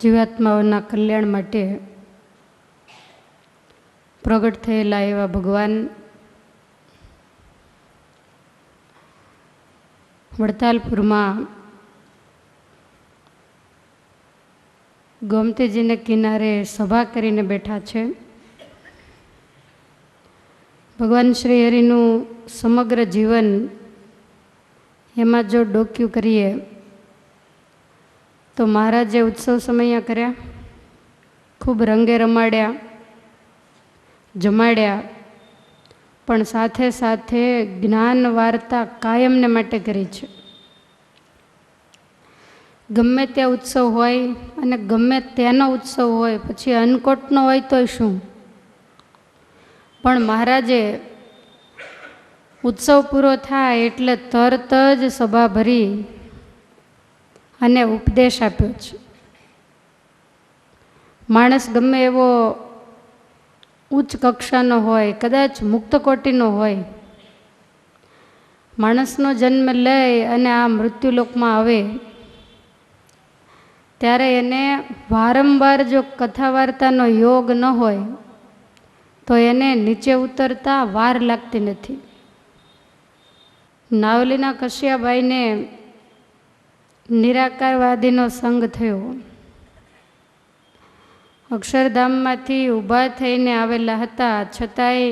જીવાત્માઓના કલ્યાણ માટે પ્રગટ થયેલા એવા ભગવાન વડતાલપુરમાં ગોમતીજીને કિનારે સભા કરીને બેઠા છે. ભગવાન શ્રી હરિનું સમગ્ર જીવન એમાં જો ડોક્યું કરીએ તો મહારાજે ઉત્સવ સમયા કર્યા, ખૂબ રંગે રમાડ્યા, જમાડ્યા, પણ સાથે સાથે જ્ઞાન વાર્તા કાયમને માટે કરી છે. ગમે ત્યાં ઉત્સવ હોય અને ગમે ત્યાંનો ઉત્સવ હોય, પછી અન્નકોટનો હોય તોય શું, પણ મહારાજે ઉત્સવ પૂરો થાય એટલે તરત જ સભા ભરી અને ઉપદેશ આપ્યો છે. માણસ ગમે એવો ઉચ્ચ કક્ષાનો હોય, કદાચ મુક્ત કોટીનો હોય, માણસનો જન્મ લઈ અને આ મૃત્યુલોકમાં આવે ત્યારે એને વારંવાર જો કથા વાર્તાનો યોગ ન હોય તો એને નીચે ઉતરતા વાર લાગતી નથી. નાવલીના કશિયાબાઈને નિરાકારવાદીનો સંગ થયો. અક્ષરધામમાંથી ઊભા થઈને આવેલા હતા, છતાંય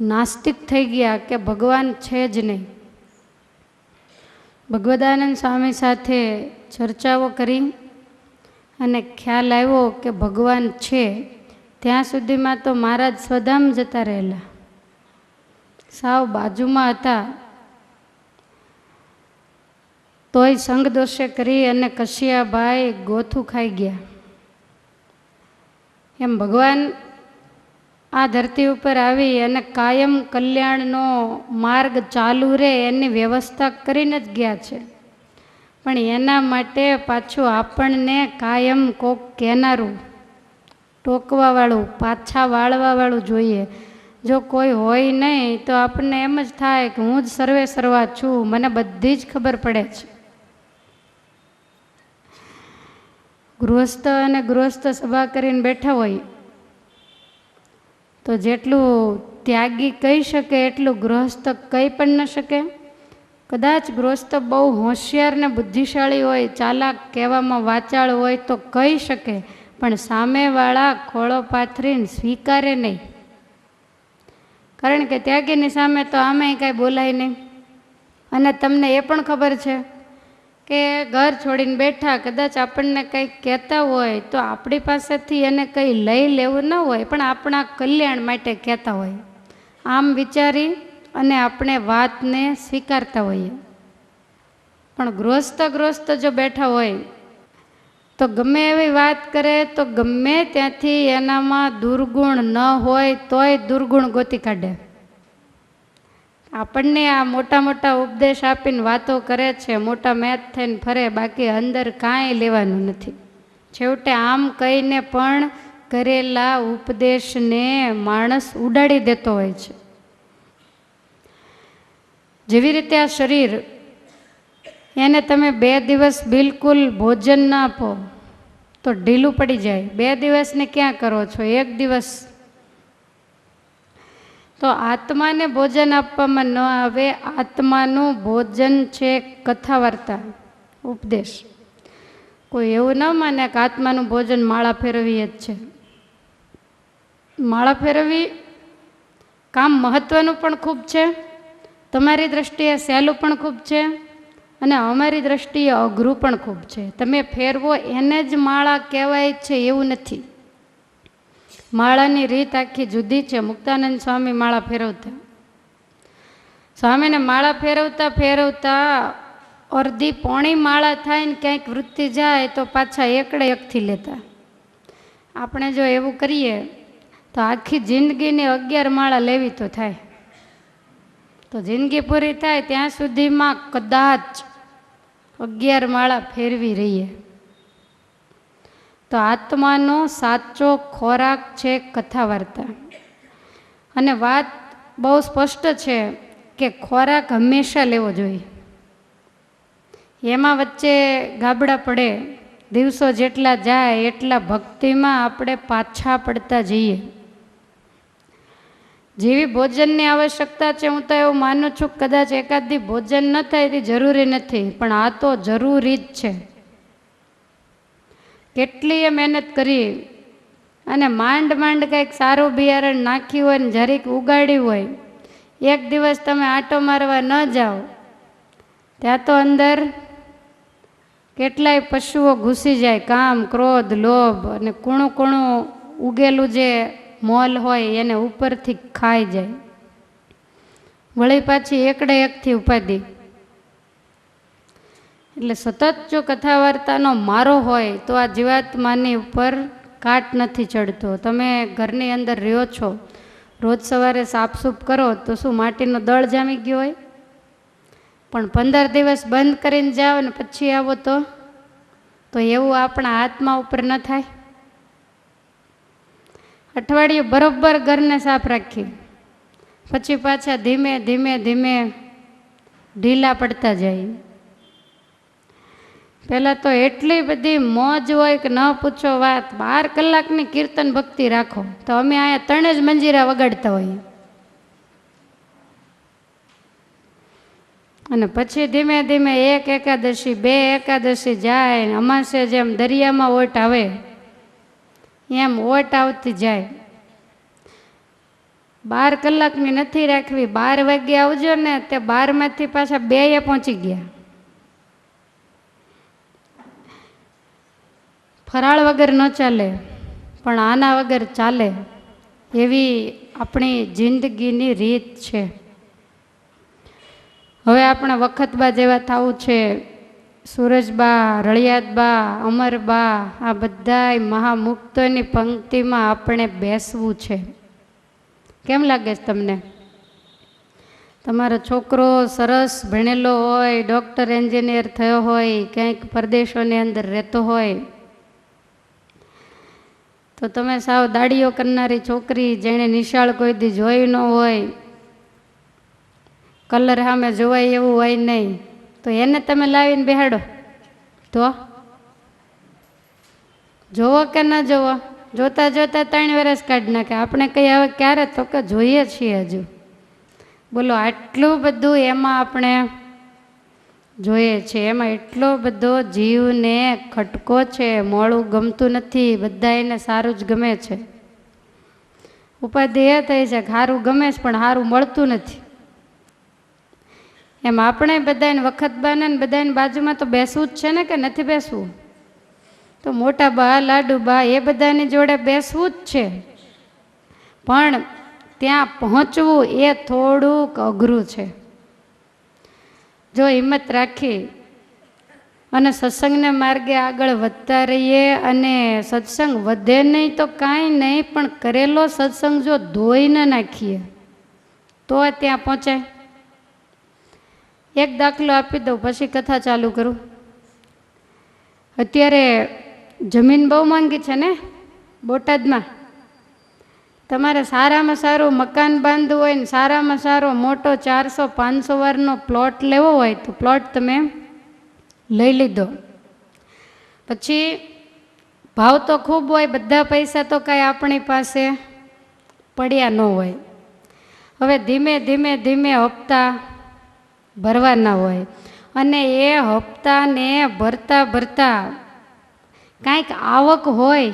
નાસ્તિક થઈ ગયા કે ભગવાન છે જ નહીં. ભગવદાનંદ સ્વામી સાથે ચર્ચાઓ કરી અને ખ્યાલ આવ્યો કે ભગવાન છે. ત્યાં સુધીમાં તો મહારાજ સ્વધામ જતા રહેલા, સાવ બાજુમાં હતા. તોય સંગ દોષે કરી અને કશિયાભાઈ ગોથું ખાઈ ગયા. એમ ભગવાન આ ધરતી ઉપર આવી અને કાયમ કલ્યાણનો માર્ગ ચાલુ રહે એની વ્યવસ્થા કરીને જ ગયા છે. પણ એના માટે પાછું આપણને કાયમ કોક કહેનારું, ટોકવાવાળું, પાછા વાળવાવાળું જોઈએ. જો કોઈ હોય નહીં તો આપણને એમ જ થાય કે હું જ સર્વે સર્વા છું, મને બધી જ ખબર પડે છે. ગૃહસ્થ અને ગૃહસ્થ સભા કરીને બેઠા હોય તો જેટલું ત્યાગી કહી શકે એટલું ગૃહસ્થ કહી પણ ન શકે. કદાચ ગૃહસ્થ બહુ હોશિયાર ને બુદ્ધિશાળી હોય, ચાલાક, કહેવામાં વાચાળ હોય તો કહી શકે, પણ સામેવાળા ખોળો પાથરીને સ્વીકારે નહીં. કારણ કે ત્યાગીની સામે તો આમેય કાંઈ બોલાય નહીં. અને તમને એ પણ ખબર છે કે ઘર છોડીને બેઠા કદાચ આપણને કંઈક કહેતા હોય તો આપણી પાસેથી એને કંઈ લઈ લેવું ન હોય, પણ આપણા કલ્યાણ માટે કહેતા હોય. આમ વિચારી અને આપણે વાતને સ્વીકારતા હોઈએ. પણ ગૃહસ્થ જો બેઠા હોય તો ગમે એવી વાત કરે તો ગમે ત્યાંથી એનામાં દુર્ગુણ ન હોય તોય દુર્ગુણ ગોતી કાઢે. આપણને આ મોટા મોટા ઉપદેશ આપીને વાતો કરે છે, મોટા મેચ થઈને ફરે, બાકી અંદર કાંઈ લેવાનું નથી. છેવટે આમ કહીને પણ કરેલા ઉપદેશને માણસ ઉડાડી દેતો હોય છે. જેવી રીતે આ શરીર, એને તમે 2 દિવસ બિલકુલ ભોજન ના આપો તો ઢીલું પડી જાય. 2 દિવસને ક્યાં કરો છો, 1 દિવસ. તો આત્માને ભોજન આપવામાં ન આવે. આત્માનું ભોજન છે કથા વાર્તા, ઉપદેશ. કોઈ એવું ન માને કે આત્માનું ભોજન માળા ફેરવીએ જ છે. માળા ફેરવી કામ મહત્વનું પણ ખૂબ છે, તમારી દ્રષ્ટિએ સહેલું પણ ખૂબ છે, અને અમારી દ્રષ્ટિએ અઘરું પણ ખૂબ છે. તમે ફેરવો એને જ માળા કહેવાય છે એવું નથી. માળાની રીત આખી જુદી છે. મુક્તાનંદ સ્વામી માળા ફેરવતા, સ્વામીને માળા ફેરવતા ફેરવતા અડધી પોણી માળા થાય ને ક્યાંક વૃત્તિ જાય તો પાછા એકડે એકથી લેતા. આપણે જો એવું કરીએ તો આખી જિંદગીની 11 માળા લેવી તો થાય. તો જિંદગી પૂરી થાય ત્યાં સુધીમાં કદાચ 11 માળા ફેરવી રહીએ. તો આત્માનો સાચો ખોરાક છે કથા વાર્તા. અને વાત બહુ સ્પષ્ટ છે કે ખોરાક હંમેશા લેવો જોઈએ. એમાં વચ્ચે ગાબડા પડે દિવસો જેટલા જાય એટલા ભક્તિમાં આપણે પાછા પડતા જઈએ. જેવી ભોજનની આવશ્યકતા છે, હું તો એવું માનું છું કદાચ એકાદ દી ભોજન ન થાય તે જરૂરી નથી, પણ આ તો જરૂરી જ છે. કેટલીય મહેનત કરી અને માંડ માંડ કંઈક સારું બિયારણ નાખ્યું હોય ને જરીક ઉગાડ્યું હોય, એક દિવસ તમે આંટો મારવા ન જાઓ ત્યાં તો અંદર કેટલાય પશુઓ ઘૂસી જાય. કામ, ક્રોધ, લોભ અને કૂણું કૂણું ઉગેલું જે મોલ હોય એને ઉપરથી ખાઈ જાય. વળી પાછી એકડે એકથી ઉપાધિ. એટલે સતત જો કથા વાર્તાનો મારો હોય તો આ જીવાત્માની ઉપર કાટ નથી ચડતો. તમે ઘરની અંદર રહ્યો છો, રોજ સવારે સાફસૂફ કરો તો શું માટીનો દળ જામી ગયો હોય? પણ 15 દિવસ બંધ કરીને જાઓ ને પછી આવો તો એવું આપણા આત્મા ઉપર ન થાય? અઠવાડિયું બરોબર ઘરને સાફ રાખી પછી પાછા ધીમે ધીમે ધીમે ઢીલા પડતા જાય. પહેલાં તો એટલી બધી મોજ હોય કે ન પૂછો વાત. 12 કલાકની કીર્તન ભક્તિ રાખો તો અમે અહીંયા 3 જ મંજીરા વગાડતા હોઈએ. અને પછી ધીમે ધીમે 1 એકાદશી 2 એકાદશી જાય, અમાસે જેમ દરિયામાં ઓટ આવે એમ ઓટ આવતી જાય. 12 કલાકની નથી રાખવી. 12 વાગે આવજો ને તે 12માંથી પાછા 2 પહોંચી ગયા. ફરાળ વગર ન ચાલે, પણ આના વગર ચાલે એવી આપણી જિંદગીની રીત છે. હવે આપણે વખતબા જેવા થવું છે. સુરજબા, રળિયાતબા, અમરબા, આ બધાય મહામુક્તોની પંક્તિમાં આપણે બેસવું છે. કેમ લાગે છે તમને? તમારો છોકરો સરસ ભણેલો હોય, ડૉક્ટર, એન્જિનિયર થયો હોય, ક્યાંક પરદેશોની અંદર રહેતો હોય, તો તમે સાવ દાડીઓ કરનારી છોકરી જેણે નિશાળ કોઈ દી જોઈ ન હોય, કલર સામે જોવાય એવું હોય નહીં, તો એને તમે લાવીને બેહાડો તો જોવો કે ન જોવો? જોતા જોતા 3 વર્ષ કાઢી નાખે. આપણે કંઈ હવે ક્યારે? તો કે જોઈએ છીએ હજુ. બોલો, આટલું બધું એમાં આપણે જોઈએ છે. એમાં એટલો બધો જીવને ખટકો છે. મોડું ગમતું નથી, બધા એને સારું જ ગમે છે. ઉપાધિ એ થઈ છે કે સારું ગમે છે પણ સારું મળતું નથી. એમ આપણે બધાને વખતબાને ને બધાની બાજુમાં તો બેસવું જ છે ને, કે નથી બેસવું? તો મોટા બા, લાડુ બા એ બધાની જોડે બેસવું જ છે. પણ ત્યાં પહોંચવું એ થોડુંક અઘરું છે. જો હિંમત રાખી અને સત્સંગને માર્ગે આગળ વધતા રહીએ, અને સત્સંગ વધે નહીં તો કાંઈ નહીં, પણ કરેલો સત્સંગ જો ધોઈ ન નાખીએ તો ત્યાં પહોંચાય. એક દાખલો આપી દઉં પછી કથા ચાલુ કરું. અત્યારે જમીન બહુ માંગી છે ને બોટાદમાં. તમારે સારામાં સારું મકાન બાંધવું હોય ને સારામાં સારો મોટો 400-500 વારનો પ્લોટ લેવો હોય તો પ્લોટ તમે લઈ લીધો. પછી ભાવ તો ખૂબ હોય, બધા પૈસા તો કાંઈ આપણી પાસે પડ્યા ન હોય. હવે ધીમે ધીમે ધીમે હપ્તા ભરવાના હોય, અને એ હપ્તાને ભરતા ભરતા કાંઈક આવક હોય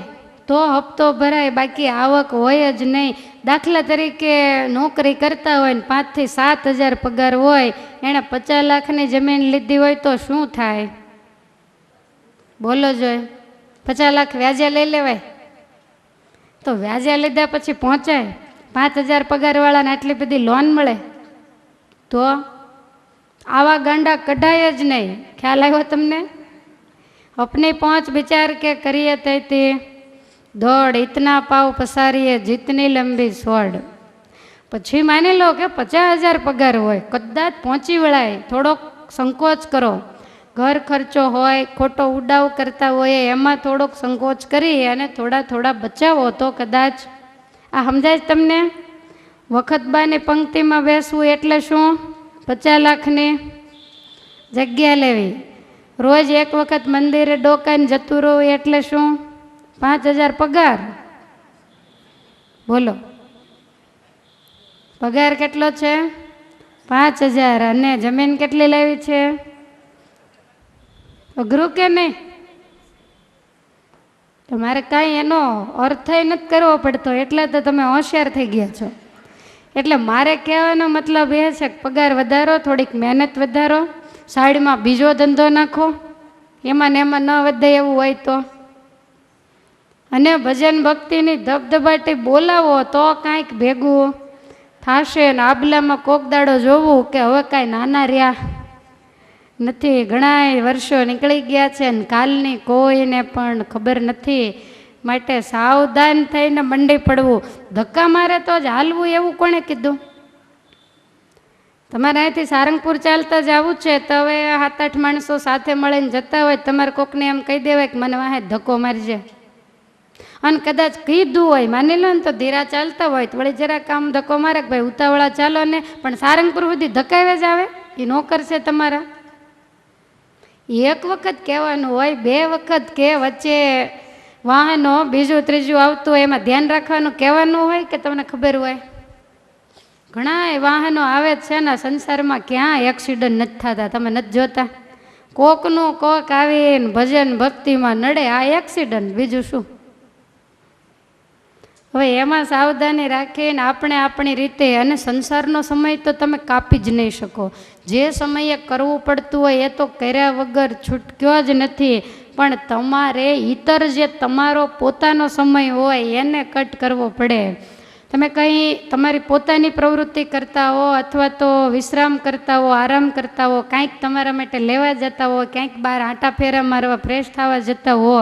તો હપ્તો ભરાય, બાકી આવક હોય જ નહીં. દાખલા તરીકે નોકરી કરતા હોય ને 5 થી 7 હજાર પગાર હોય, એણે 50 લાખની જમીન લીધી હોય તો શું થાય? બોલો જોઈ. 50 લાખ વ્યાજે લઈ લેવાય? તો વ્યાજે લીધા પછી પહોંચાય? 5000 પગારવાળાને આટલી બધી લોન મળે? તો આવા ગાંડા કઢાય જ નહીં. ખ્યાલ આવ્યો તમને? अपनी पहुँच विचार के करिए तैती दौड़ इतना पाव पसारिए जितनी लंबी सोड़. પછી માની લો કે 50,000 પગાર હોય, કદાચ પહોંચી વળાય, થોડોક સંકોચ કરો. ઘર ખર્ચો હોય, ખોટો ઉડાવ કરતા હોય, એમાં થોડોક સંકોચ કરી અને થોડા થોડા બચાવો તો કદાચ. આ સમજાય તમને? વખતબાની પંક્તિમાં બેસવું એટલે શું? 50 લાખની જગ્યા લેવી રોજ એક વખત મંદિરે ડોકાઈને જતું રહું એટલે શું? 5,000 પગાર. બોલો, પગાર કેટલો છે? 5,000. અને જમીન કેટલી લાવી છે? અઘરું કે નહીં? તમારે કાંઈ એનો અર્થ નથી કરવો પડતો, એટલે તો તમે હોશિયાર થઈ ગયા છો. એટલે મારે કહેવાનો મતલબ એ છે કે પગાર વધારો, થોડીક મહેનત વધારો, સાઈડમાં બીજો ધંધો નાખો, એમાં ને એમાં ન વધે એવું હોય તો. અને ભજન ભક્તિની ધબધબાટી બોલાવો તો કાંઈક ભેગું થશે. ને આબલામાં કોક દાડો જોવું કે હવે કાંઈ નાના રહ્યા નથી, ઘણાય વર્ષો નીકળી ગયા છે ને કાલની કોઈને પણ ખબર નથી. માટે સાવધાન થઈને મંડી પડવું. ધક્કા મારે તો જ હાલવું એવું કોણે કીધું? તમારે અહીંથી સારંગપુર ચાલતા જ આવું છે તો હવે 7-8 માણસો સાથે મળીને જતા હોય, તમારે કોકને એમ કહી દેવાય કે મને વાહે ધક્કો મારજે. અને કદાચ કીધું હોય, માની લો ને તો ધીરા ચાલતા હોય તો વળી જરા કામ ધક્કો મારે કે ભાઈ ઉતાવળા ચાલો ને, પણ સારંગપુર સુધી ધક્કાવે જ આવે એ નોકર છે તમારા. એક વખત કહેવાનું હોય, 2 વખત કે વચ્ચે વાહનો બીજું ત્રીજું આવતું હોય એમાં ધ્યાન રાખવાનું કહેવાનું હોય કે તમને ખબર હોય? ઘણા વાહનો આવે જ છે ને સંસારમાં, ક્યાં એક્સિડન્ટ નથી થતા? તમે નથી જોતા? કોકનું કોક આવીને ભજન ભક્તિમાં નડે, આ એક્સિડન્ટ, બીજું શું? હવે એમાં સાવધાની રાખીને આપણે આપણી રીતે, અને સંસારનો સમય તો તમે કાપી જ નહીં શકો. જે સમયે કરવું પડતું હોય એ તો કર્યા વગર છૂટક્યો જ નથી. પણ તમારે ઇતર જે તમારો પોતાનો સમય હોય એને કટ કરવો પડે. તમે કંઈ તમારી પોતાની પ્રવૃત્તિ કરતા હો, અથવા તો વિશ્રામ કરતા હો, આરામ કરતા હો, કાંઈક તમારા માટે લેવા જતા હો, ક્યાંક બહાર આંટા ફેરા મારવા ફ્રેશ થવા જતા હો,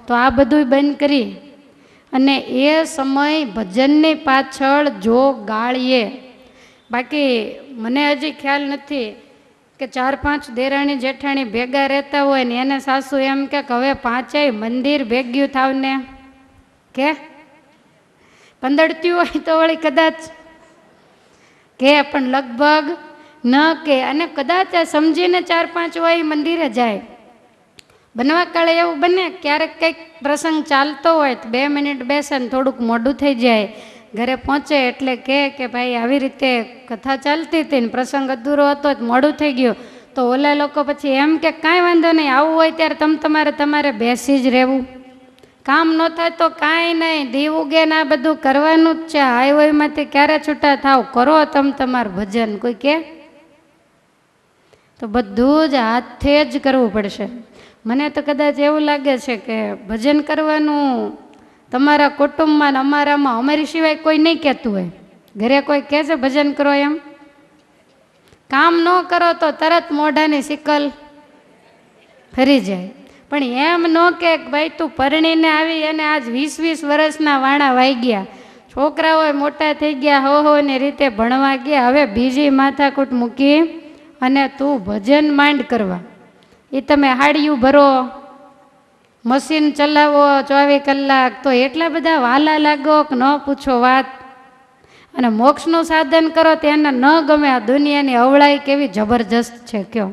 તો આ બધું બંધ કરી અને એ સમય ભજનની પાછળ જો ગાળીએ. બાકી મને હજી ખ્યાલ નથી કે 4-5 દેરાણી જેઠાણી ભેગા રહેતા હોય ને એને સાસુ એમ કે હવે 5 મંદિર ભેગ્યું થાવને, કે પંદડત્યું હોય તો વળી કદાચ કે, પણ લગભગ ન કે. અને કદાચ સમજીને 4-5 હોય મંદિરે જાય. બનવા કાળે એવું બને ક્યારેક કંઈક પ્રસંગ ચાલતો હોય તો 2 મિનિટ બેસે ને થોડુંક મોડું થઈ જાય, ઘરે પહોંચે એટલે કે ભાઈ આવી રીતે કથા ચાલતી હતી ને પ્રસંગ અધૂરો હતો તો મોડું થઈ ગયું. તો ઓલા લોકો પછી એમ કે કાંઈ વાંધો નહીં, આવું હોય ત્યારે તમારે બેસી જ રહેવું. કામ ન થાય તો કાંઈ નહીં, દીવ ઉગે ને આ બધું કરવાનું જ છે. હાઈવેમાંથી ક્યારે છૂટા થાવ, કરો તમારું ભજન. કોઈ કે તો બધું જ હાથે જ કરવું પડશે. મને તો કદાચ એવું લાગે છે કે ભજન કરવાનું તમારા કુટુંબમાં અમારામાં અમારી સિવાય કોઈ નહીં કહેતું હોય. ઘરે કોઈ કહે છે ભજન કરો એમ? કામ ન કરો તો તરત મોઢાની સિકલ ફરી જાય. પણ એમ ન કે ભાઈ તું પરણીને આવી અને આજ 20-20 વર્ષના વાણા વાઈ ગયા, છોકરાઓ મોટા થઈ ગયા, હો રીતે ભણવા ગયા, હવે બીજી માથાકૂટ મૂકી અને તું ભજન માંડ કરવા. એ તમે હાડિયું ભરો, મશીન ચલાવો 24 કલાક, તો એટલા બધા વાલા લાગો કે ન પૂછો વાત. અને મોક્ષનું સાધન કરો તો એને ન ગમે. આ દુનિયાની અવળાઈ કેવી જબરજસ્ત છે કયો.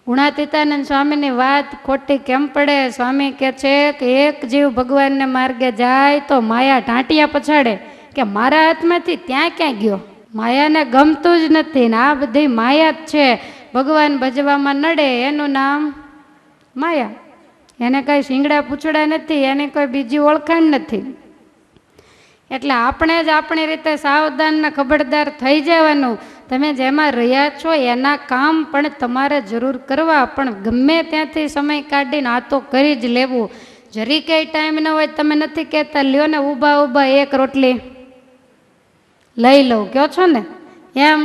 ગુણાતીતાનંદ સ્વામીની વાત ખોટી કેમ પડે? સ્વામી કહે છે કે એક જીવ ભગવાનને માર્ગે જાય તો માયા ટાંટિયા પછાડે કે મારા હાથમાંથી ત્યાં ક્યાં ગયો. માયાને ગમતું જ નથી ને આ બધી માયા જ છે. ભગવાન ભજવામાં નડે એનું નામ માયા. એને કાંઈ શીંગડા પૂછડા નથી, એને કોઈ બીજી ઓળખાણ નથી. એટલે આપણે જ આપણી રીતે સાવધાન ને ખબરદાર થઈ જવાનું. તમે જેમાં રહ્યા છો એના કામ પણ તમારે જરૂર કરવા, પણ ગમે ત્યાંથી સમય કાઢીને આ તો કરી જ લેવું. જરી કંઈ ટાઈમ ન હોય, તમે નથી કહેતા લ્યો ને ઊભા એક રોટલી લઈ લઉં, કહો છો ને એમ.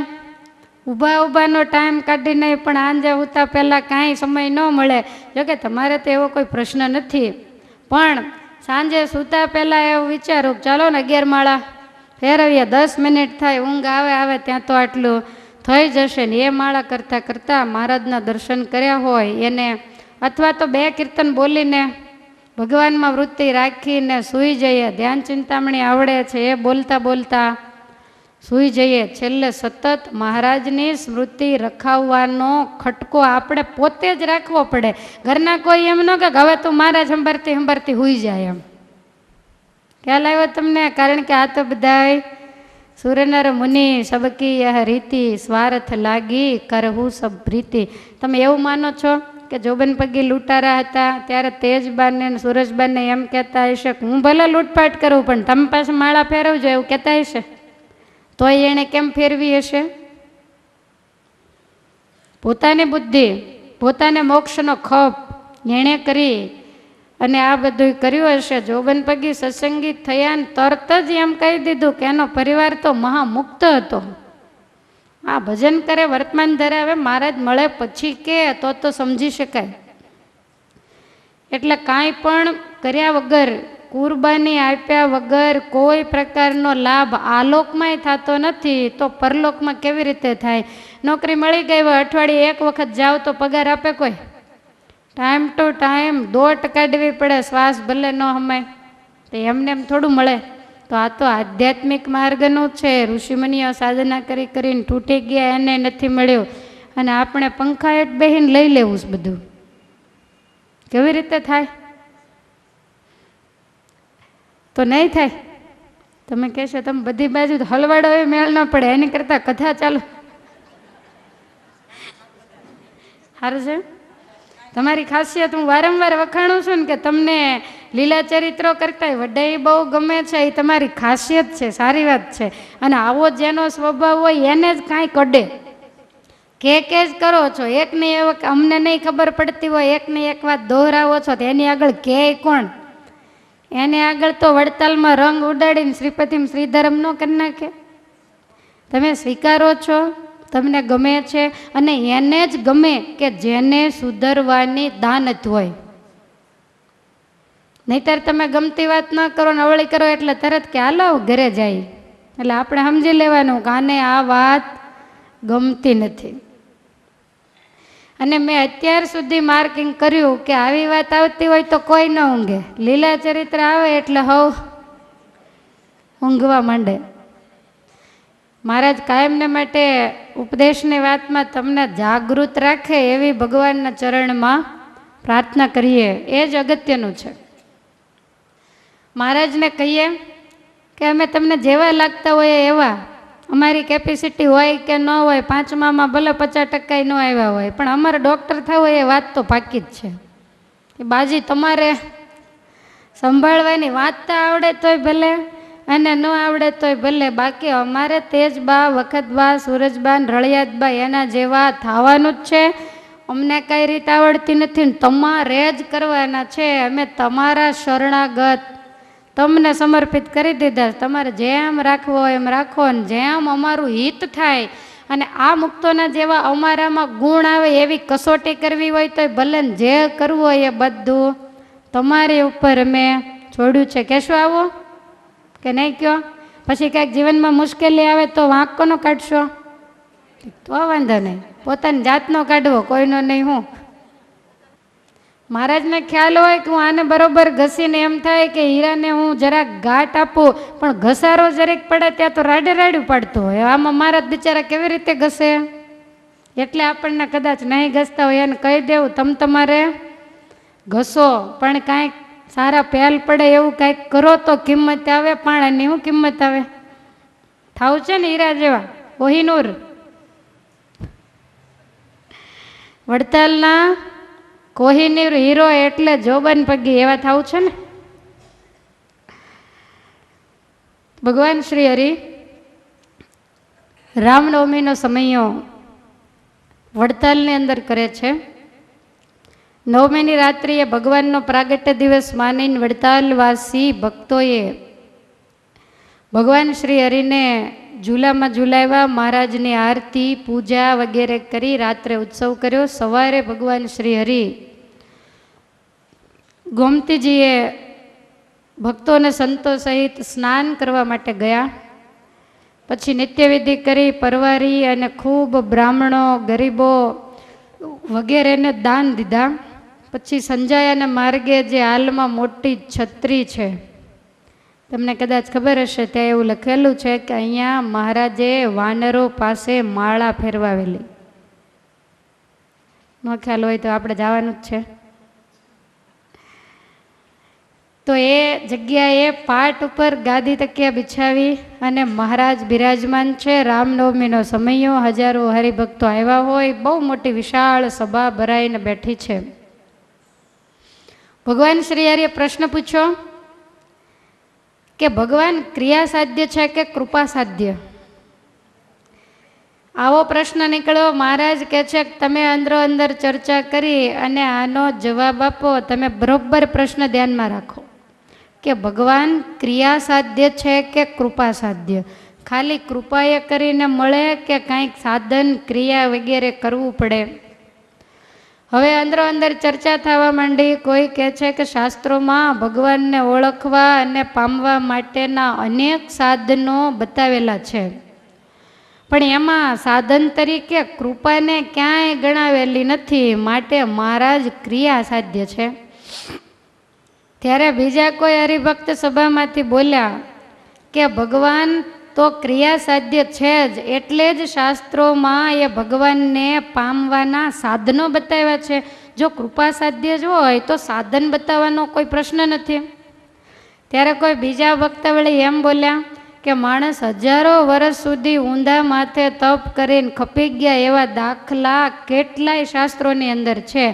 ઊભાનો ટાઈમ કાઢીને પણ આંજે ઉતા પહેલાં કાંઈ સમય ન મળે. જોકે તમારે તો એવો કોઈ પ્રશ્ન નથી, પણ સાંજે સૂતા પહેલાં એવું વિચારું ચાલો ને 11 માળા ફેરવીએ, 10 મિનિટ થાય, ઊંઘ આવે ત્યાં તો આટલું થઈ જશે ને. એ માળા કરતાં મહારાજના દર્શન કર્યા હોય એને, અથવા તો 2 કીર્તન બોલીને ભગવાનમાં વૃત્તિ રાખીને સૂઈ જઈએ. ધ્યાન ચિંતામણી આવડે છે એ બોલતા સૂઈ જઈએ. છેલ્લે સતત મહારાજની સ્મૃતિ રખાવવાનો ખટકો આપણે પોતે જ રાખવો પડે. ઘરના કોઈ એમ ન કે હવે તું મહારાજ સંભાળતી સંભાળતી સૂઈ જાય એમ. ખ્યાલ આવ્યો તમને? કારણ કે આ તો બધાય સુરનર મુનિ સબકી યહ રીતિ સ્વાર્થ લાગી કરહું સબ પ્રીતિ. તમે એવું માનો છો કે જોબન પગી લૂંટારા હતા ત્યારે તેજબાને અને સુરજબાને એમ કહેતા હશે કે હું ભલે લૂંટપાટ કરું પણ તમે પાસે માળા ફેરવજો એવું કહેતા હશે? તોય એણે કેમ ફેરવી હશે? પોતાની બુદ્ધિ, પોતાને મોક્ષનો ખપ એણે કરી અને આ બધું કર્યું હશે. જોબન પગી સત્સંગી થયા ને તરત જ એમ કહી દીધું કે એનો પરિવાર તો મહામુક્ત હતો. આ ભજન કરે, વર્તમાન ધરાવે, મહારાજ મળે પછી કે તો સમજી શકાય. એટલે કાંઈ પણ કર્યા વગર, કુરબાની આપ્યા વગર કોઈ પ્રકારનો લાભ આલોકમાંય થતો નથી તો પરલોકમાં કેવી રીતે થાય? નોકરી મળી ગઈ હોય, અઠવાડિયે એક વખત જાઓ તો પગાર આપે કોઈ? ટાઈમ ટુ ટાઈમ દોટ કાઢવી પડે, શ્વાસ ભલે ન હમાય તો એમને એમ થોડું મળે. તો આ તો આધ્યાત્મિક માર્ગનું છે. ઋષિમુનિઓ સાધના કરી કરીને તૂટી ગયા, એને નથી મળ્યું અને આપણે પંખા હેઠ બેહીને લઈ લેવું છે બધું. કેવી રીતે થાય? તો નહીં થાય. તમે કહેશો તમે બધી બાજુ હલવાડો એ મેળ ન પડે, એની કરતાં કથા ચાલુ સારું છે. તમારી ખાસિયત હું વારંવાર વખાણું છું ને કે તમને લીલા ચરિત્રો કરતા વડાઈ બહુ ગમે છે, એ તમારી ખાસિયત છે, સારી વાત છે. અને આવો જેનો સ્વભાવ હોય એને જ કાંઈ કડે કે જ કરો છો. એકને એક અમને નહીં ખબર પડતી હોય, એકને એક વાત દોહરાવો છો તો એની આગળ કે કોણ? એને આગળ તો વડતાલમાં રંગ ઉડાડીને શ્રીપતિમ શ્રીધરમ ન કરી નાખે. તમે સ્વીકારો છો, તમને ગમે છે અને એને જ ગમે કે જેને સુધરવાની દાનત હોય. નહીતર તમે ગમતી વાત ન કરો ને અવળી કરો એટલે તરત કે હાલો ઘરે જાય. એટલે આપણે સમજી લેવાનું કે આને આ વાત ગમતી નથી. અને મેં અત્યાર સુધી માર્કિંગ કર્યું કે આવી વાત આવતી હોય તો કોઈ ન ઊંઘે. લીલા ચરિત્ર આવે એટલે હવ ઊંઘવા માંડે. મહારાજ કાયમને માટે ઉપદેશની વાતમાં તમને જાગૃત રાખે એવી ભગવાનના ચરણમાં પ્રાર્થના કરીએ. એ જ અગત્યનું છે. મહારાજને કહીએ કે અમે તમને જેવા લાગતા હોય એવા, અમારી કેપેસિટી હોય કે ન હોય, પાંચમામાં ભલે 50% ન આવ્યા હોય, પણ અમારે ડૉક્ટર થવું હોય એ વાત તો પાકી જ છે. એ બાજી તમારે સંભાળવાની વાંચતા આવડે તોય ભલે અને ન આવડે તોય ભલે, બાકી અમારે તેજબા, વખતબા, સૂરજબા, રળિયાતબા એના જેવા થવાનું જ છે. અમને કઈ રીત આવડતી નથી ને તમારે જ કરવાના છે. અમે તમારા શરણાગત તમને સમર્પિત કરી દીધા. તમારે જેમ રાખવો હોય એમ રાખો ને જેમ અમારું હિત થાય અને આ મુક્તોના જેવા અમારામાં ગુણ આવે એવી કસોટી કરવી હોય તો ભલે ને જે કરવું હોય એ બધું તમારી ઉપર અમે છોડ્યું છે. કહેશો આવો કે નહીં કહો? પછી કાંઈક જીવનમાં મુશ્કેલી આવે તો વાંક કોનો કાઢશો? તો વાંધો નહીં, પોતાની જાતનો કાઢવો, કોઈનો નહીં. હું મહારાજને ખ્યાલ હોય કે હું આને બરોબર ઘસીને એમ થાય કે હીરાને હું જરાક ઘાટ આપું, પણ ઘસારો જરીક પડે ત્યાં તો રાડે રાડ્યું પાડતો હોય. આમાં મહારાજ બિચારા કેવી રીતે ઘસે? એટલે આપણને કદાચ નહીં ઘસતા હોય એને કહી દેવું તમે તમારે ઘસો, પણ કાંઈક સારા પહેલ પડે એવું કાંઈક કરો તો કિંમત આવે. પાણાની શું કિંમત આવે? થાવું છે ને હીરા જેવા. કોહિનૂર વડતાલના કોહિનૂર હીરો એટલે જોબન પગી એવા થવું છે ને. ભગવાન શ્રી હરિ રામનવમીનો સમયો વડતાલની અંદર કરે છે. નવમીની રાત્રિએ ભગવાનનો પ્રાગટ્ય દિવસ માનીને વડતાલવાસી ભક્તોએ ભગવાન શ્રી હરિને ઝૂલામાં ઝૂલાવ્યા, મહારાજની આરતી, પૂજા વગેરે કરી રાત્રે ઉત્સવ કર્યો. સવારે ભગવાન શ્રી હરિ ગોમતીજીએ ભક્તોને સંતો સહિત સ્નાન કરવા માટે ગયા. પછી નિત્યવિધિ કરી પરવારી અને ખૂબ બ્રાહ્મણો, ગરીબો વગેરેને દાન દીધા. પછી સંજાયાના માર્ગે જે હાલમાં મોટી છત્રી છે તમને કદાચ ખબર હશે ત્યાં એવું લખેલું છે કે અહીંયા મહારાજે વાનરો પાસે માળા ફેરવાવેલી. ન ખ્યાલ હોય તો આપણે જવાનું જ છે. તો એ જગ્યાએ પાટ ઉપર ગાદી તકિયા બિછાવી અને મહારાજ બિરાજમાન છે. રામનવમીનો સમયો, હજારો હરિભક્તો આવ્યા હોય, બહુ મોટી વિશાળ સભા ભરાઈને બેઠી છે. ભગવાન શ્રી હરિએ પ્રશ્ન પૂછ્યો કે ભગવાન ક્રિયા સાધ્ય છે કે કૃપા સાધ્ય? આવો પ્રશ્ન નીકળ્યો. મહારાજ કહે છે કે તમે અંદરો અંદર ચર્ચા કરી અને આનો જવાબ આપો. તમે બરોબર પ્રશ્ન ધ્યાનમાં રાખો કે ભગવાન ક્રિયા સાધ્ય છે કે કૃપા સાધ્ય? ખાલી કૃપાએ કરીને મળે કે કાંઈક સાધન ક્રિયા વગેરે કરવું પડે? હવે અંદરો અંદર ચર્ચા થવા માંડી. કોઈ કહે છે કે શાસ્ત્રોમાં ભગવાનને ઓળખવા અને પામવા માટેના અનેક સાધનો બતાવેલા છે, પણ એમાં સાધન તરીકે કૃપાને ક્યાંય ગણાવેલી નથી, માટે મહારાજ ક્રિયા સાધ્ય છે. ત્યારે બીજા કોઈ હરિભક્ત સભામાંથી બોલ્યા કે ભગવાન તો ક્રિયા સાધ્ય છે જ, એટલે જ શાસ્ત્રોમાં એ ભગવાનને પામવાના સાધનો બતાવ્યા છે. જો કૃપા સાધ્ય જ હોય તો સાધન બતાવવાનો કોઈ પ્રશ્ન નથી. ત્યારે કોઈ બીજા વક્તાવળી એમ બોલ્યા કે માણસ હજારો વર્ષ સુધી ઊંધા માથે તપ કરીને ખપી ગયા એવા દાખલા કેટલાય શાસ્ત્રોની અંદર છે,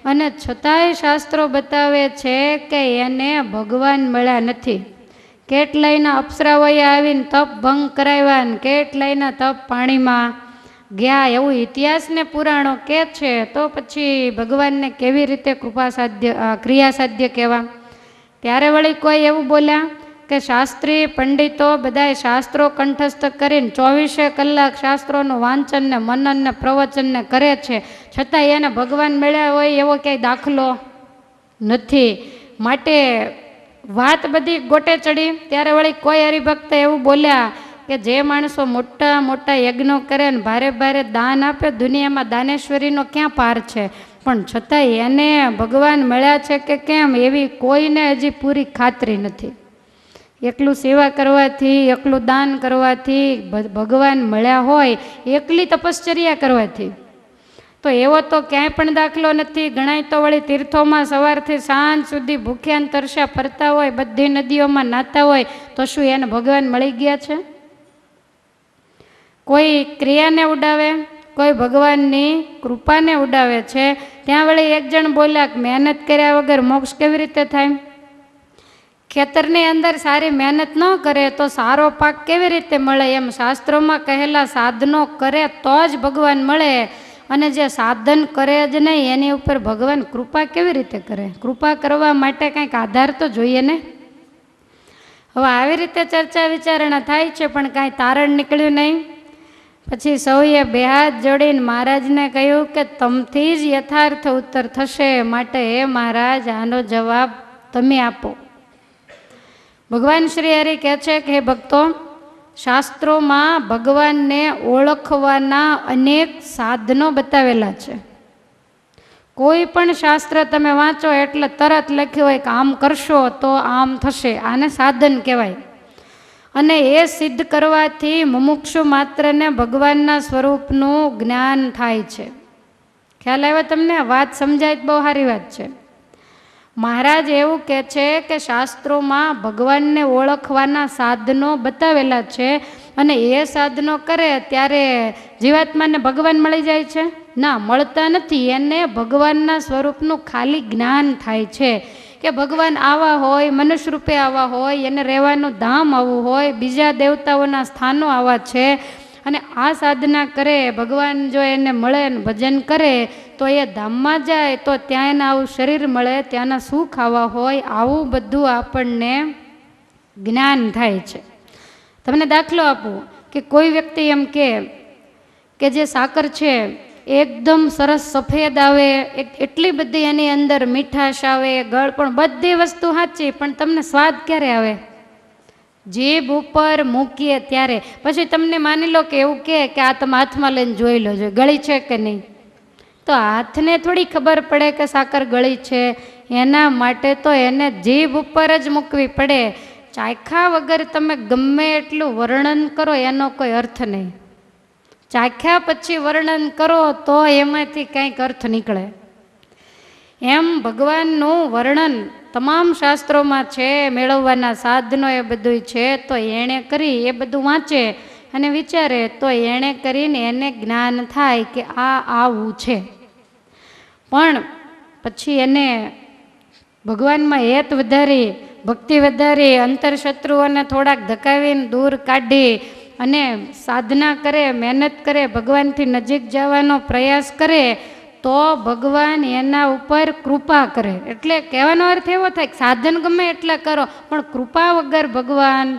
અને છતાંય શાસ્ત્રો બતાવે છે કે એને ભગવાન મળ્યા નથી. કેટલાયના અપ્સરાઓએ આવીને તપ ભંગ કરાવ્યા ને કેટલાયના તપ પાણીમાં ગયા, એવું ઇતિહાસને પુરાણો કહે છે. તો પછી ભગવાનને કેવી રીતે કૃપા સાધ્ય ક્રિયા સાધ્ય કહેવા? ત્યારે વળી કોઈ એવું બોલ્યા કે શાસ્ત્રી પંડિતો બધાય શાસ્ત્રો કંઠસ્થ કરીને 24 કલાક શાસ્ત્રોનું વાંચન ને મનન ને પ્રવચન ને કરે છે, છતાં એને ભગવાન મળ્યા હોય એવો ક્યાંય દાખલો નથી. માટે વાત બધી ગોટે ચડી. ત્યારે વળી કોઈ હરિભક્ત એવું બોલ્યા કે જે માણસો મોટા મોટા યજ્ઞો કરે ને ભારે ભારે દાન આપે, દુનિયામાં દાનેશ્વરીનો ક્યાં પાર છે, પણ છતાંય એને ભગવાન મળ્યા છે કે કેમ એવી કોઈને હજી પૂરી ખાતરી નથી. એકલું સેવા કરવાથી, એકલું દાન કરવાથી ભગવાન મળ્યા હોય, એકલી તપશ્ચર્યા કરવાથી તો એવો તો ક્યાંય પણ દાખલો નથી. ગણાય તો વળી તીર્થોમાં સવારથી સાંજ સુધી ભૂખ્યા તરસ્યા ફરતા હોય, બધી નદીઓમાં નાતા હોય, તો શું એને ભગવાન મળી ગયા છે? કોઈ ક્રિયાને ઉડાવે, કોઈ ભગવાનની કૃપાને ઉડાવે છે. ત્યાં વળી એક જણ બોલ્યા કે મહેનત કર્યા વગર મોક્ષ કેવી રીતે થાય? ખેતરની અંદર સારી મહેનત ન કરે તો સારો પાક કેવી રીતે મળે? એમ શાસ્ત્રોમાં કહેલા સાધનો કરે તો જ ભગવાન મળે, અને જે સાધન કરે જ નહીં એની ઉપર ભગવાન કૃપા કેવી રીતે કરે? કૃપા કરવા માટે કંઈક આધાર તો જોઈએ ને. હવે આવી રીતે ચર્ચા વિચારણા થાય છે, પણ કાંઈ તારણ નીકળ્યું નહીં. પછી સૌએ બે હાથ જોડીને મહારાજને કહ્યું કે તમથી જ યથાર્થ ઉત્તર થશે, માટે હે મહારાજ આનો જવાબ તમે આપો. ભગવાન શ્રી હરિ કહે છે કે હે ભક્તો, શાસ્ત્રોમાં ભગવાનને ઓળખવાના અનેક સાધનો બતાવેલા છે. કોઈ પણ શાસ્ત્ર તમે વાંચો એટલે તરત લખ્યું હોય કે આમ કરશો તો આમ થશે, આને સાધન કહેવાય. અને એ સિદ્ધ કરવાથી મુમુક્ષુ માત્રને ભગવાનના સ્વરૂપનું જ્ઞાન થાય છે. ખ્યાલ આવ્યો તમને? વાત સમજાય બહુ સારી વાત છે. મહારાજ એવું કહે છે કે શાસ્ત્રોમાં ભગવાનને ઓળખવાના સાધનો બતાવેલા છે, અને એ સાધનો કરે ત્યારે જીવાત્માને ભગવાન મળી જાય છે? ના, મળતા નથી. એને ભગવાનના સ્વરૂપનું ખાલી જ્ઞાન થાય છે કે ભગવાન આવા હોય, મનુષ્ય રૂપે આવા હોય, એને રહેવાનું ધામ આવું હોય, બીજા દેવતાઓના સ્થાનો આવા છે. અને આ સાધના કરે, ભગવાન જો એને મળે ને ભજન કરે તો એ ધામમાં જાય તો ત્યાં એને આવું શરીર મળે, ત્યાંના સુખ આવા હોય, આવું બધું આપણને જ્ઞાન થાય છે. તમને દાખલો આપું કે કોઈ વ્યક્તિ એમ કે જે સાકર છે એકદમ સરસ સફેદ આવે, એટલી બધી એની અંદર મીઠાશ આવે, ગળ, પણ બધી વસ્તુ સાચી, પણ તમને સ્વાદ ક્યારે આવે? જીભ ઉપર મૂકીએ ત્યારે. પછી તમને માની લો કે એવું કે આ તમે હાથમાં લઈને જોઈ લો જો ગળી છે કે નહીં, તો હાથને થોડી ખબર પડે કે સાકર ગળી છે? એના માટે તો એને જીભ ઉપર જ મૂકવી પડે ચાખ્યા વગર તમે ગમે એટલું વર્ણન કરો એનો કોઈ અર્થ નહીં. ચાખ્યા પછી વર્ણન કરો તો એમાંથી કંઈક અર્થ નીકળે. એમ ભગવાનનું વર્ણન તમામ શાસ્ત્રોમાં છે, મેળવવાના સાધનો એ બધું છે. તો એણે કરી એ બધું વાંચે અને વિચારે તો એણે કરીને એને જ્ઞાન થાય કે આ આવું છે. પણ પછી એને ભગવાનમાં હેત વધારી, ભક્તિ વધારી, અંતરશત્રુઓને થોડાક ધકાવીને દૂર કાઢી અને સાધના કરે, મહેનત કરે, ભગવાનથી નજીક જવાનો પ્રયાસ કરે તો ભગવાન એના ઉપર કૃપા કરે. એટલે કહેવાનો અર્થ એવો થાય કે સાધન ગમે એટલા કરો પણ કૃપા વગર ભગવાન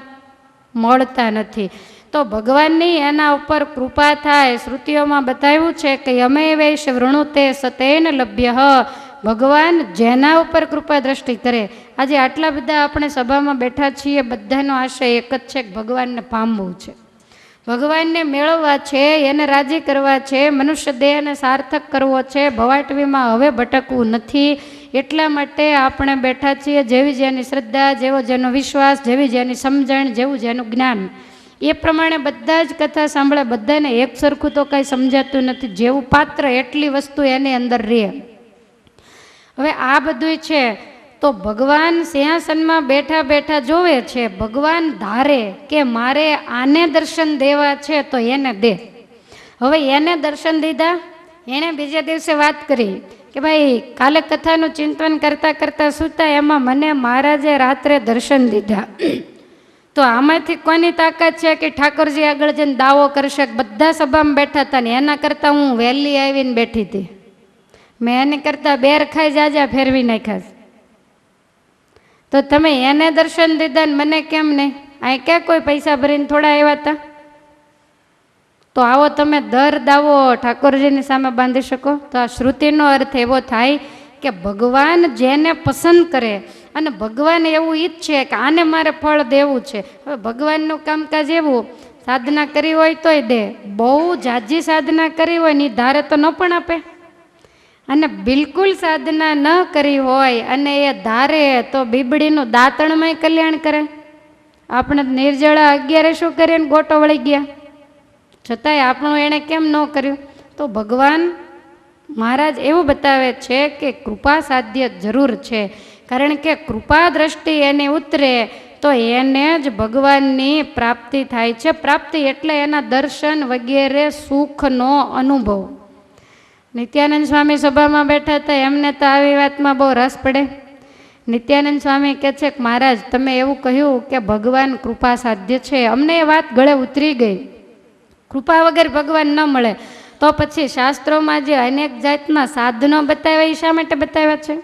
મળતા નથી. તો ભગવાનની એના ઉપર કૃપા થાય. શ્રુતિઓમાં બતાવ્યું છે કે યમે વૈશ વૃણુતે સતેન લભ્ય. ભગવાન જેના ઉપર કૃપા દ્રષ્ટિ કરે. આજે આટલા બધા આપણે સભામાં બેઠા છીએ, બધાનો આશય એક જ છે કે ભગવાનને પામવું છે, ભગવાનને મેળવવા છે, એને રાજી કરવા છે, મનુષ્ય દેહને સાર્થક કરવો છે, ભવાટવીમાં હવે ભટકવું નથી. એટલા માટે આપણે બેઠા છીએ. જેવી જેની શ્રદ્ધા, જેવો જેનો વિશ્વાસ, જેવી જેની સમજણ, જેવું જેનું જ્ઞાન, એ પ્રમાણે બધા જ કથા સાંભળે. બધાને એક સરખું તો કાંઈ સમજાતું નથી. જેવું પાત્ર એટલી વસ્તુ એની અંદર રહે. હવે આ બધું છે તો ભગવાન સિંહાસનમાં બેઠા બેઠા જોવે છે. ભગવાન ધારે કે મારે આને દર્શન દેવા છે તો એને દે. હવે એને દર્શન દીધા. એણે બીજા દિવસે વાત કરી કે ભાઈ કાલે કથાનું ચિંતન કરતાં કરતાં સૂતા એમાં મને મહારાજે રાત્રે દર્શન દીધા. તો આમાંથી કોની તાકાત છે કે ઠાકોરજી આગળ જઈને દાવો કરશે કે બધા સભામાં બેઠા હતા ને એના કરતાં હું વહેલી આવીને બેઠી હતી, મેં એની કરતાં બેર ખાઈ જાજા ફેરવી નાખ્યા. તો તમે એને દર્શન દીધા ને મને કેમ નહીં? અહીં ક્યાં કોઈ પૈસા ભરીને થોડા આવ્યા હતા? તો આવો તમે દર દાવો ઠાકોરજીની સામે બાંધી શકો? તો આ શ્રુતિનો અર્થ એવો થાય કે ભગવાન જેને પસંદ કરે અને ભગવાન એવું ઈચ્છે કે આને મારે ફળ દેવું છે. હવે ભગવાનનું કામકાજ એવું, સાધના કરી હોય તોય દે, બહુ જાજી સાધના કરી હોય ને ધારે તો ન પણ આપે, અને બિલકુલ સાધના ન કરી હોય અને એ ધારે તો બીબડીનું દાંતણમાંય કલ્યાણ કરે. આપણે નિર્જળા 11 શું કરીને ગોટો વળી ગયા, છતાંય આપણું એણે કેમ ન કર્યું? તો ભગવાન મહારાજ એવું બતાવે છે કે કૃપા સાધ્ય જરૂર છે. કારણ કે કૃપા દ્રષ્ટિ એની ઉતરે તો એને જ ભગવાનની પ્રાપ્તિ થાય છે. પ્રાપ્તિ એટલે એના દર્શન વગેરે સુખનો અનુભવ. નિત્યાનંદ સ્વામી સભામાં બેઠા હતા, એમને તો આવી વાતમાં બહુ રસ પડે. નિત્યાનંદ સ્વામી કહે છે કે મહારાજ તમે એવું કહ્યું કે ભગવાન કૃપા સાધ્ય છે, અમને એ વાત ગળે ઉતરી ગઈ. કૃપા વગર ભગવાન ન મળે. તો પછી શાસ્ત્રોમાં જે અનેક જાતના સાધનો બતાવ્યા એ શા માટે બતાવ્યા છે?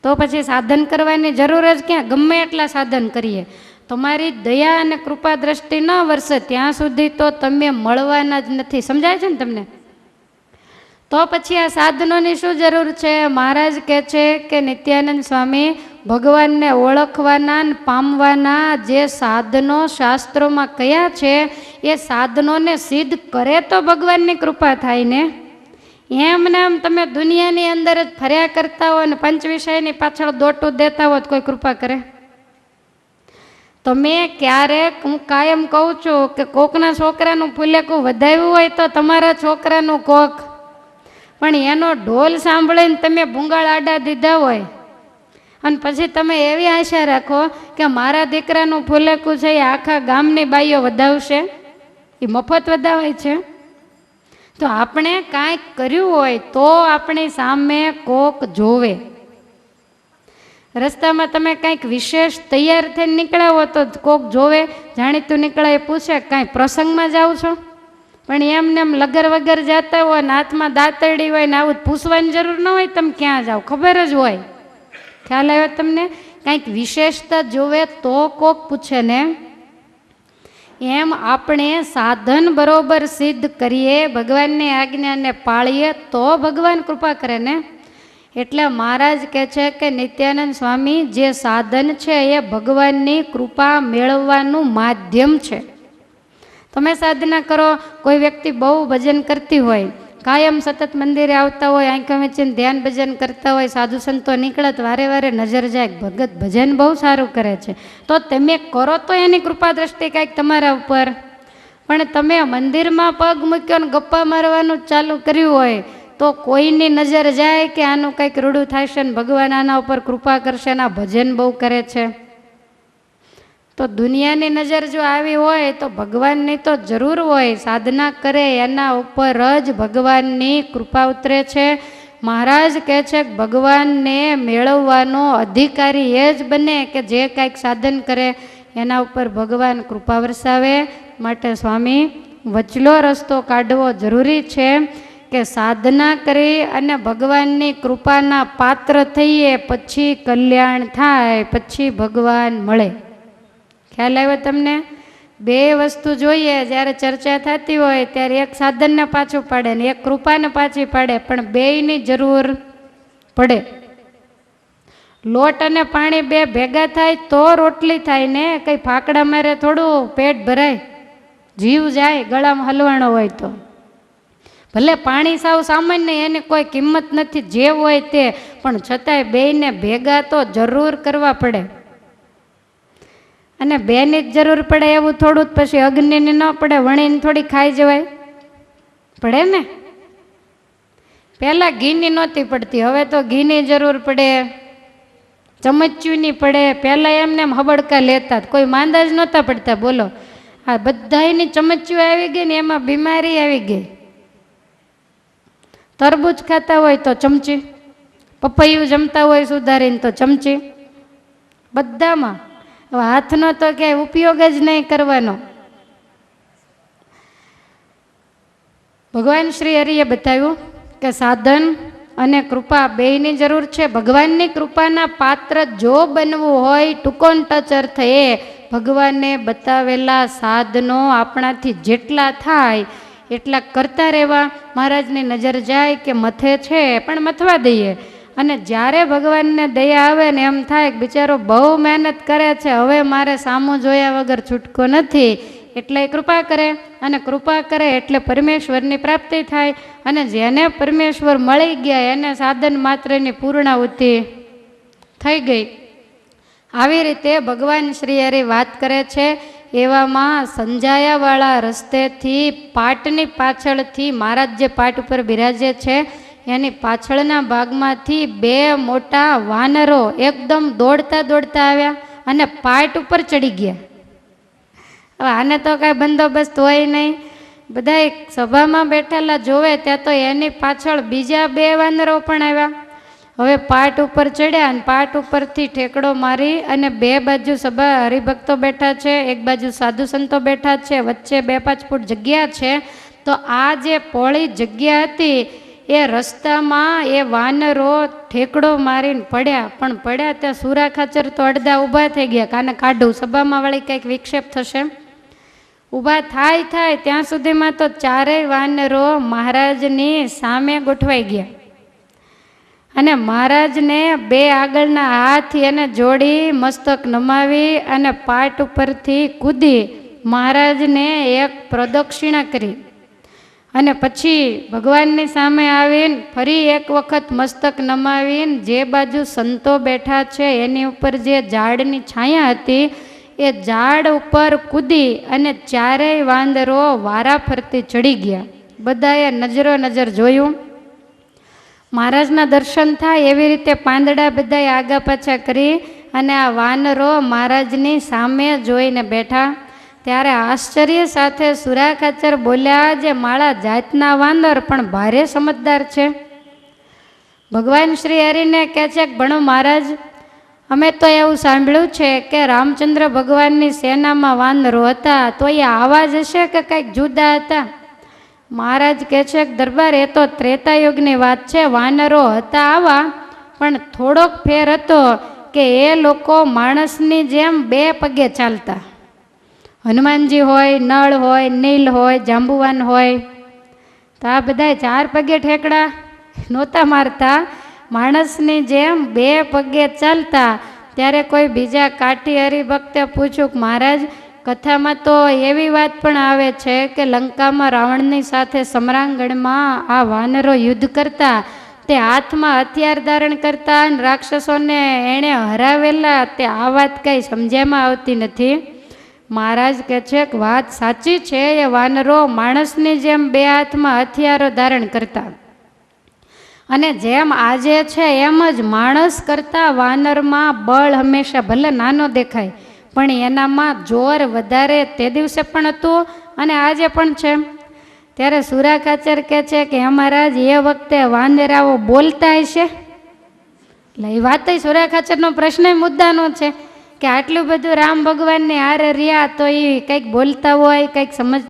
તો પછી સાધન કરવાની જરૂર જ ક્યાં? ગમે એટલા સાધન કરીએ, તમારી દયા અને કૃપા દ્રષ્ટિ ન વરસે ત્યાં સુધી તો તમે મળવાના જ નથી. સમજાય છે ને તમને? તો પછી આ સાધનોની શું જરૂર છે? મહારાજ કહે છે કે નિત્યાનંદ સ્વામી ભગવાનને ઓળખવાના ને પામવાના જે સાધનો શાસ્ત્રોમાં કયા છે એ સાધનોને સિદ્ધ કરે તો ભગવાનની કૃપા થાય ને. એમને એમ તમે દુનિયાની અંદર જ ફર્યા કરતા હો ને પંચ વિષયની પાછળ દોટું દેતા હો તો કોઈ કૃપા કરે? તો મેં ક્યારેક, હું કાયમ કહું છું કે કોકના છોકરાનું ફૂલેકું વધાવ્યું હોય તો તમારા છોકરાનું કોક, પણ એનો ઢોલ સાંભળીને તમે ભૂંગાળ આડા દીધા હોય અને પછી તમે એવી આશા રાખો કે મારા દીકરાનું ફૂલેકું છે એ આખા ગામની બાઈઓ વધાવશે, એ મફત વધાવાય છે. તો આપણે કાંઈક કર્યું હોય તો આપણી સામે કોક જોવે. રસ્તામાં તમે કાંઈક વિશેષ તૈયાર થઈને નીકળ્યા હો તો કોક જોવે, જાણીતું નીકળાય, પૂછે કાંઈ પ્રસંગમાં જાઓ છો? પણ એમને એમ લગર વગર જતા હોય ને હાથમાં દાંતરડી હોય ને આવું પૂછવાની જરૂર ન હોય. તમે ક્યાં જાઓ ખબર જ હોય. ખ્યાલ આવ્યો તમને? કાંઈક વિશેષતા જોવે તો કોક પૂછે ને. એમ આપણે સાધન બરોબર સિદ્ધ કરીએ, ભગવાનની આજ્ઞાને પાળીએ તો ભગવાન કૃપા કરે ને. એટલે મહારાજ કહે છે કે નિત્યાનંદ સ્વામી જે સાધન છે એ ભગવાનની કૃપા મેળવવાનું માધ્યમ છે. તમે સાધના કરો, કોઈ વ્યક્તિ બહુ ભજન કરતી હોય, કાયમ સતત મંદિરે આવતા હોય, આંખો મીચીને ધ્યાન ભજન કરતા હોય, સાધુ સંતો નીકળત, વારે વારે નજર જાય, ભગત ભજન બહુ સારું કરે છે, તો તમે કરો તો એની કૃપા દ્રષ્ટિ કાંઈક તમારા ઉપર. પણ તમે મંદિરમાં પગ મૂક્યો ને ગપ્પા મારવાનું ચાલુ કર્યું હોય તો કોઈની નજર જાય કે આનું કંઈક રૂડું થશે ને ભગવાન આના ઉપર કૃપા કરશે ને આ ભજન બહુ કરે છે. તો દુનિયાની નજર જો આવી હોય તો ભગવાનની તો જરૂર હોય. સાધના કરે એના ઉપર જ ભગવાનની કૃપા ઉતરે છે. મહારાજ કહે છે કે ભગવાનને મેળવવાનો અધિકારી એ જ બને કે જે કાંઈક સાધન કરે એના ઉપર ભગવાન કૃપા વરસાવે. માટે સ્વામી વચલો રસ્તો કાઢવો જરૂરી છે કે સાધના કરી અને ભગવાનની કૃપાના પાત્ર થઈએ પછી કલ્યાણ થાય, પછી ભગવાન મળે. ખ્યાલ આવ્યો તમને? બે વસ્તુ જોઈએ જ્યારે ચર્ચા થતી હોય ત્યારે એક સાધનને પાછું પાડે ને એક કૃપાને પાછી પાડે, પણ બેયની જરૂર પડે. લોટ અને પાણી બે ભેગા થાય તો રોટલી થાય ને, કંઈ ફાકડા મારે થોડું પેટ ભરાય, જીવ જાય ગળામાં હલવાણો હોય તો. ભલે પાણી સાવ સામાન્ય, એની કોઈ કિંમત નથી, જે હોય તે, પણ છતાંય બેયને ભેગા તો જરૂર કરવા પડે. અને બેની જ જરૂર પડે એવું થોડું જ પછી અગ્નિની ન પડે, વણીને થોડી ખાઈ જવાય, પડે ને. પહેલાં ઘીની નહોતી પડતી, હવે તો ઘીની જરૂર પડે, ચમચ્યુંની પડે. પહેલાં એમને એમ હબડકા લેતા, કોઈ માંદા જ નહોતા પડતા. બોલો, આ બધાની ચમચ્યું આવી ગઈ ને એમાં બીમારી આવી ગઈ. તરબૂચ ખાતા હોય તો ચમચી, પપૈયું જમતા હોય સુધારીને તો ચમચી, બધામાં. હવે હાથનો તો ક્યાંય ઉપયોગ જ નહીં કરવાનો. ભગવાન શ્રી હરિએ બતાવ્યું કે સાધન અને કૃપા બેયની જરૂર છે. ભગવાનની કૃપાના પાત્ર જો બનવું હોય, ટૂંકો ટચ અર્થ એ ભગવાનને બતાવેલા સાધનો આપણાથી જેટલા થાય એટલા કરતા રહેવા. મહારાજની નજર જાય કે મથે છે પણ મથવા દઈએ. અને જ્યારે ભગવાનને દયા આવે ને એમ થાય કે બિચારો બહુ મહેનત કરે છે, હવે મારે સામું જોયા વગર છૂટકો નથી, એટલે કૃપા કરે. અને કૃપા કરે એટલે પરમેશ્વરની પ્રાપ્તિ થાય. અને જેને પરમેશ્વર મળી ગયા એને સાધન માત્રની પૂર્ણાહુતિ થઈ ગઈ. આવી રીતે ભગવાન શ્રી હરિ વાત કરે છે. એવામાં સંજાયાવાળા રસ્તેથી પાટની પાછળથી મહારાજ જે પાટ ઉપર બિરાજે છે એની પાછળના ભાગમાંથી બે મોટા વાનરો એકદમ દોડતા દોડતા આવ્યા અને પાટ ઉપર ચડી ગયા. હવે આને તો કાંઈ બંદોબસ્ત હોય નહીં. બધા સભામાં બેઠેલા જોવે ત્યાં તો એની પાછળ બીજા બે વાનરો પણ આવ્યા. હવે પાટ ઉપર ચડ્યા અને પાટ ઉપરથી ઠેકડો મારી અને બે બાજુ સભા હરિભક્તો બેઠા છે, એક બાજુ સાધુ સંતો બેઠા છે, વચ્ચે 2-5 ફૂટ જગ્યા છે. તો આ જે પોળી જગ્યા હતી એ રસ્તામાં એ વાનરો ઠેકડો મારીને પડ્યા. પણ પડ્યા ત્યાં સુરા ખાચર તો અડધા ઊભા થઈ ગયા, કાને કાઢું, સભામાં વળી કંઈક વિક્ષેપ થશે. ઊભા થાય ત્યાં સુધીમાં તો ચારેય વાનરો મહારાજની સામે ગોઠવાઈ ગયા. અને મહારાજને બે આગળના હાથ એને જોડી મસ્તક નમાવી અને પાટ ઉપરથી કૂદી મહારાજને એક પ્રદક્ષિણા કરી. અને પછી ભગવાનની સામે આવીને ફરી એક વખત મસ્તક નમાવીને જે બાજુ સંતો બેઠા છે એની ઉપર જે ઝાડની છાયા હતી એ ઝાડ ઉપર કૂદી અને ચારેય વાંદરો વારા ફરતી ચડી ગયા. બધાએ નજરો નજર જોયું. મહારાજના દર્શન થાય એવી રીતે પાંદડા બધાએ આગા પાછા કરી અને આ વાનરો મહારાજની સામે જોઈને બેઠા. ત્યારે આશ્ચર્ય સાથે સુરા ખાચર બોલ્યા, જે માળા જાતના વાંદર પણ ભારે સમજદાર છે. ભગવાન શ્રી હરિને કહે છે કે ભણો મહારાજ, અમે તો એવું સાંભળ્યું છે કે રામચંદ્ર ભગવાનની સેનામાં વાનરો હતા, તો એ આવા જ હશે કે કંઈક જુદા હતા? મહારાજ કહે છે કે દરબાર, એ તો ત્રેતાયુગની વાત છે. વાનરો હતા આવા, પણ થોડોક ફેર હતો કે એ લોકો માણસની જેમ 2 પગે ચાલતા. હનુમાનજી હોય, નળ હોય, નીલ હોય, જાંબુવાન હોય, તો આ બધા 4 પગે ઠેકડા નહોતા મારતા, માણસની જેમ 2 પગે ચાલતા. ત્યારે કોઈ બીજા કાઠી હરિભક્તે પૂછ્યું કે મહારાજ, કથામાં તો એવી વાત પણ આવે છે કે લંકામાં રાવણની સાથે સમરાંગણમાં આ વાનરો યુદ્ધ કરતા, તે હાથમાં હથિયાર ધારણ કરતા અને રાક્ષસોને એણે હરાવેલા, તે આ વાત કંઈ સમજ્યામાં આવતી નથી. મહારાજ કહે છે કે વાત સાચી છે, એ વાનરો માણસની જેમ બે હાથમાં હથિયારો ધારણ કરતા, અને જેમ આજે છે એમ જ માણસ કરતાં વાનરમાં બળ હંમેશા ભલે નાનો દેખાય પણ એનામાં જોર વધારે તે દિવસે પણ હતું અને આજે પણ છે. ત્યારે સુરા ખાચર કહે છે કે મહારાજ એ વખતે વાંદરાઓ બોલતા હશે. એટલે એ વાત સુરા ખાચરનો પ્રશ્ન મુદ્દાનો છે કે આટલું બધું રામ ભગવાનની હારે રહ્યા તો એ કંઈક બોલતા હોય, કંઈક સમજ